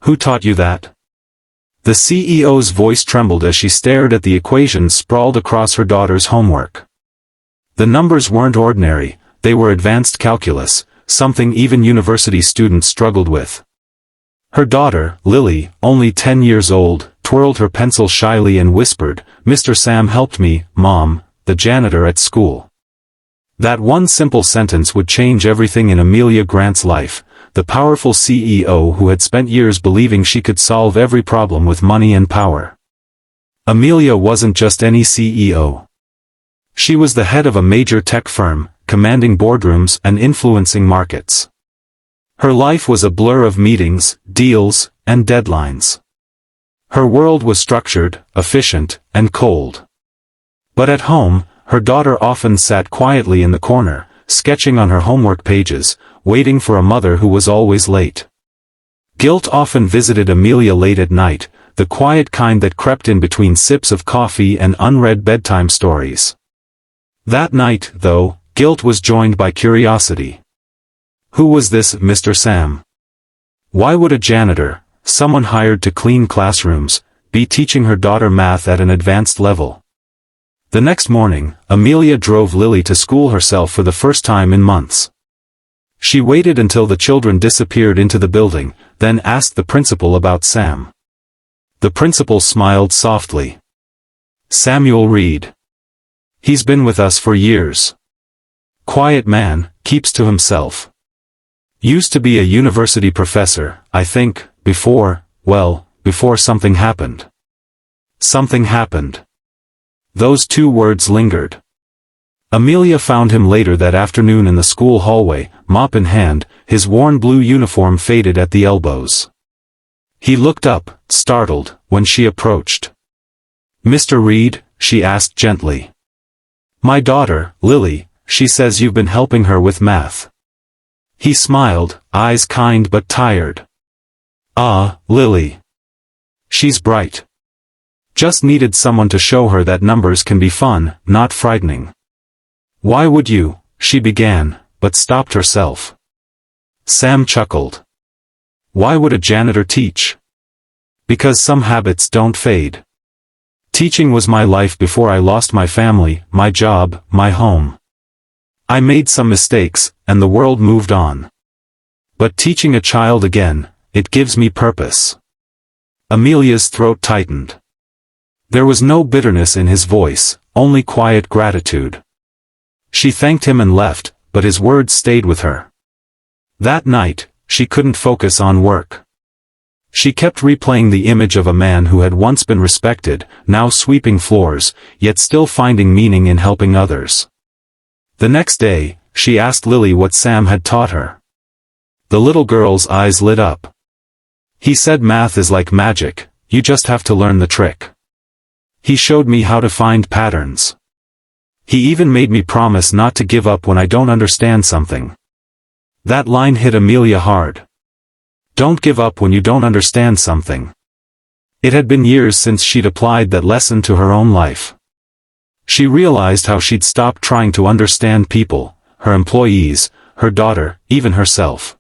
Who taught you that? The CEO's voice trembled as she stared at the equations sprawled across her daughter's homework. The numbers weren't ordinary, they were advanced calculus, something even university students struggled with. Her daughter, Lily, only 10 years old, twirled her pencil shyly and whispered, "Mr. Sam helped me, Mom, the janitor at school." That one simple sentence would change everything in Amelia Grant's life, the powerful CEO who had spent years believing she could solve every problem with money and power. Amelia wasn't just any CEO. She was the head of a major tech firm, commanding boardrooms and influencing markets. Her life was a blur of meetings, deals, and deadlines. Her world was structured, efficient, and cold. But at home, her daughter often sat quietly in the corner, sketching on her homework pages, waiting for a mother who was always late. Guilt often visited Amelia late at night, the quiet kind that crept in between sips of coffee and unread bedtime stories. That night, though, guilt was joined by curiosity. Who was this Mr. Sam? Why would a janitor, someone hired to clean classrooms, be teaching her daughter math at an advanced level? The next morning, Amelia drove Lily to school herself for the first time in months. She waited until the children disappeared into the building, then asked the principal about Sam. The principal smiled softly. "Samuel Reed. He's been with us for years. Quiet man, keeps to himself. Used to be a university professor, I think, before something happened." Something happened. Those two words lingered. Amelia found him later that afternoon in the school hallway, mop in hand, his worn blue uniform faded at the elbows. He looked up, startled, when she approached. "Mr. Reed?" she asked gently. "My daughter, Lily, she says you've been helping her with math." He smiled, eyes kind but tired. "Ah, Lily. She's bright. Just needed someone to show her that numbers can be fun, not frightening." "Why would you?" she began, but stopped herself. Sam chuckled. "Why would a janitor teach?" "Because some habits don't fade. Teaching was my life before I lost my family, my job, my home. I made some mistakes, and the world moved on. But teaching a child again, it gives me purpose." Amelia's throat tightened. There was no bitterness in his voice, only quiet gratitude. She thanked him and left, but his words stayed with her. That night, she couldn't focus on work. She kept replaying the image of a man who had once been respected, now sweeping floors, yet still finding meaning in helping others. The next day, she asked Lily what Sam had taught her. The little girl's eyes lit up. "He said math is like magic, you just have to learn the trick. He showed me how to find patterns. He even made me promise not to give up when I don't understand something." That line hit Amelia hard. Don't give up when you don't understand something. It had been years since she'd applied that lesson to her own life. She realized how she'd stopped trying to understand people, her employees, her daughter, even herself.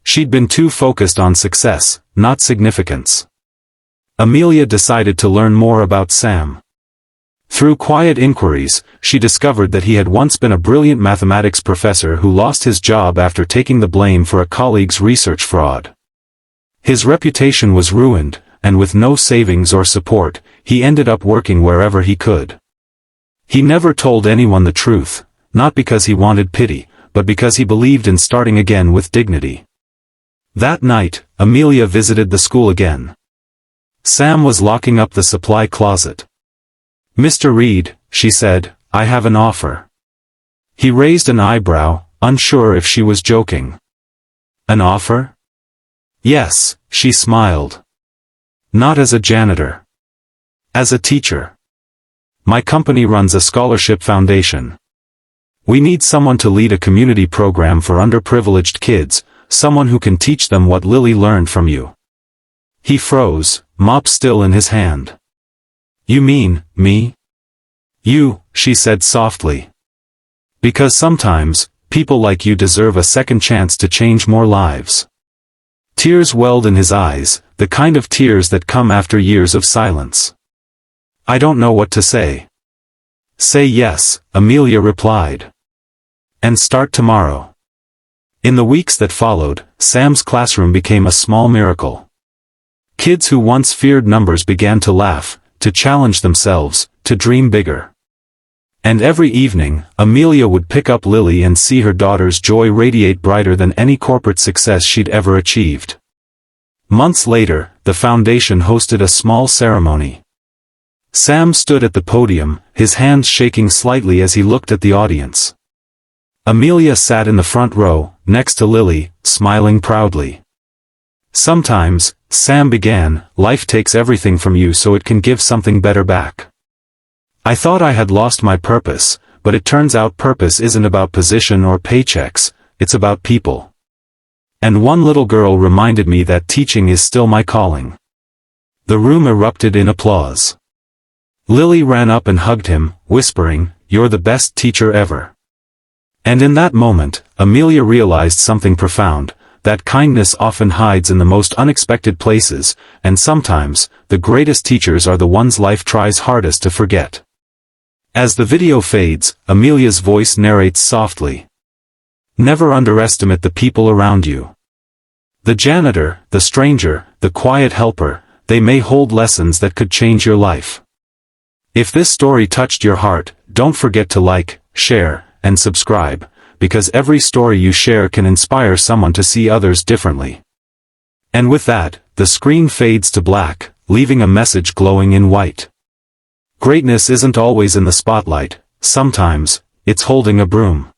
She'd been too focused on success, not significance. Amelia decided to learn more about Sam. Through quiet inquiries, she discovered that he had once been a brilliant mathematics professor who lost his job after taking the blame for a colleague's research fraud. His reputation was ruined, and with no savings or support, he ended up working wherever he could. He never told anyone the truth, not because he wanted pity, but because he believed in starting again with dignity. That night, Amelia visited the school again. Sam was locking up the supply closet. "Mr. Reed," she said, "I have an offer." He raised an eyebrow, unsure if she was joking. "An offer?" "Yes," she smiled. "Not as a janitor. As a teacher. My company runs a scholarship foundation. We need someone to lead a community program for underprivileged kids, someone who can teach them what Lily learned from you." He froze, mop still in his hand. "You mean, me?" "You," she said softly. "Because sometimes, people like you deserve a second chance to change more lives. Tears welled in his eyes, the kind of tears that come after years of silence. "I don't know what to say." "Say yes," Amelia replied. "And start tomorrow." In the weeks that followed, Sam's classroom became a small miracle. Kids who once feared numbers began to laugh, to challenge themselves, to dream bigger. And every evening, Amelia would pick up Lily and see her daughter's joy radiate brighter than any corporate success she'd ever achieved. Months later, the foundation hosted a small ceremony. Sam stood at the podium, his hands shaking slightly as he looked at the audience. Amelia sat in the front row, next to Lily, smiling proudly. "Sometimes," Sam began, "life takes everything from you so it can give something better back. I thought I had lost my purpose, but it turns out purpose isn't about position or paychecks, it's about people. And one little girl reminded me that teaching is still my calling." The room erupted in applause. Lily ran up and hugged him, whispering, "You're the best teacher ever." And in that moment, Amelia realized something profound, that kindness often hides in the most unexpected places, and sometimes, the greatest teachers are the ones life tries hardest to forget. As the video fades, Amelia's voice narrates softly. "Never underestimate the people around you. The janitor, the stranger, the quiet helper, they may hold lessons that could change your life." If this story touched your heart, don't forget to like, share, and subscribe, because every story you share can inspire someone to see others differently. And with that, the screen fades to black, leaving a message glowing in white. Greatness isn't always in the spotlight, sometimes, it's holding a broom.